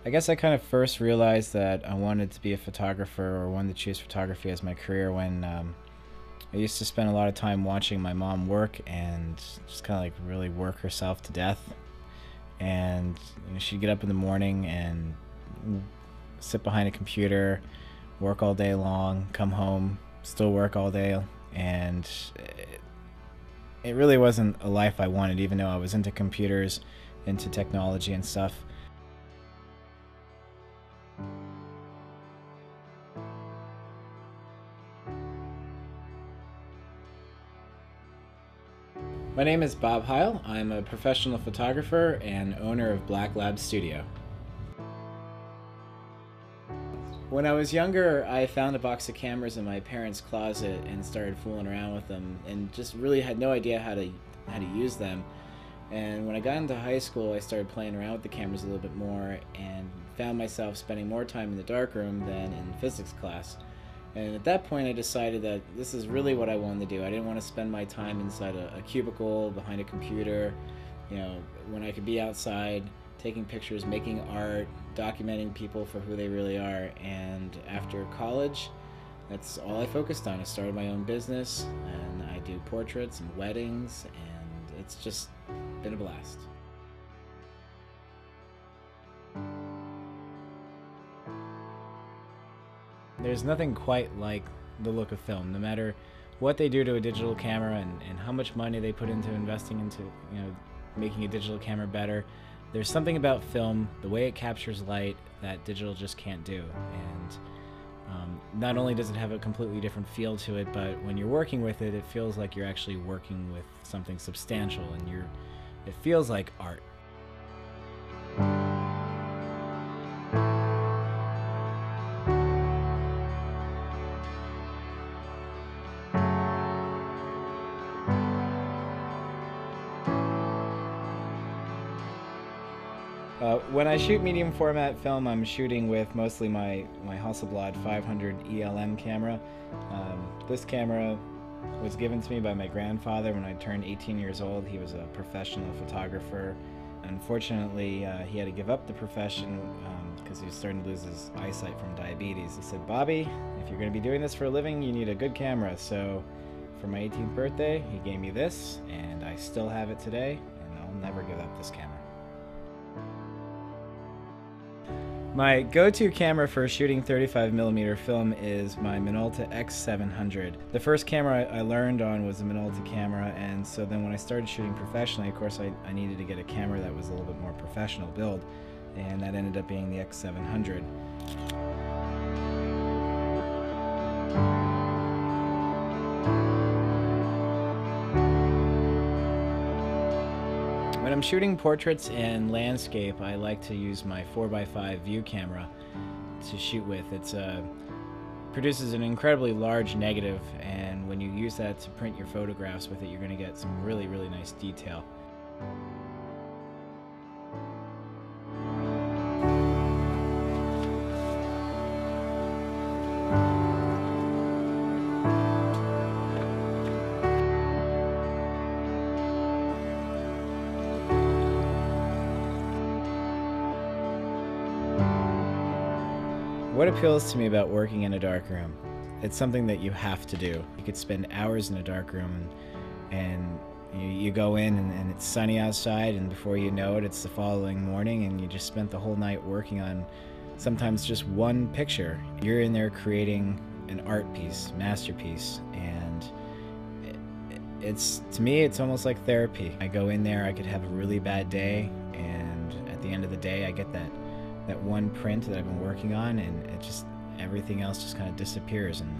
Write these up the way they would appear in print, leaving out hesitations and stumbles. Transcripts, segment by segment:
I guess I kind of first realized that I wanted to be a photographer or wanted to choose photography as my career when I used to spend a lot of time watching my mom work and just kind of like really work herself to death. And she'd get up in the morning and sit behind a computer, work all day long, come home, still work all day, and it really wasn't a life I wanted, even though I was into computers, into technology and stuff. My name is Bob Heil. I'm a professional photographer and owner of Black Lab Studio. When I was younger, I found a box of cameras in my parents' closet and started fooling around with them and just really had no idea how to use them. And when I got into high school, I started playing around with the cameras a little bit more and found myself spending more time in the darkroom than in physics class. And at that point, I decided that this is really what I wanted to do. I didn't want to spend my time inside a cubicle behind a computer, when I could be outside taking pictures, making art, documenting people for who they really are. And after college, that's all I focused on. I started my own business, and I do portraits and weddings, and it's just been a blast. There's nothing quite like the look of film, no matter what they do to a digital camera and how much money they put into investing into making a digital camera better. There's something about film, the way it captures light, that digital just can't do. And not only does it have a completely different feel to it, but when you're working with it, it feels like you're actually working with something substantial, and it feels like art. When I shoot medium format film, I'm shooting with mostly my Hasselblad 500 ELM camera. This camera was given to me by my grandfather when I turned 18 years old. He was a professional photographer. Unfortunately, he had to give up the profession because he was starting to lose his eyesight from diabetes. He said, "Bobby, if you're going to be doing this for a living, you need a good camera." So for my 18th birthday, he gave me this, and I still have it today, and I'll never give up this camera. My go-to camera for shooting 35mm film is my Minolta X700. The first camera I learned on was a Minolta camera, and so then when I started shooting professionally, of course I needed to get a camera that was a little bit more professional build, and that ended up being the X700. When I'm shooting portraits and landscape, I like to use my 4x5 view camera to shoot with. It produces an incredibly large negative, and when you use that to print your photographs with it, you're going to get some really, really nice detail. What appeals to me about working in a dark room? It's something that you have to do. You could spend hours in a dark room and you go in and it's sunny outside, and before you know it, it's the following morning and you just spent the whole night working on sometimes just one picture. You're in there creating an art piece, masterpiece, and to me, it's almost like therapy. I go in there, I could have a really bad day, and at the end of the day, I get that one print that I've been working on, and everything else just kind of disappears, and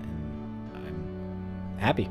I'm happy.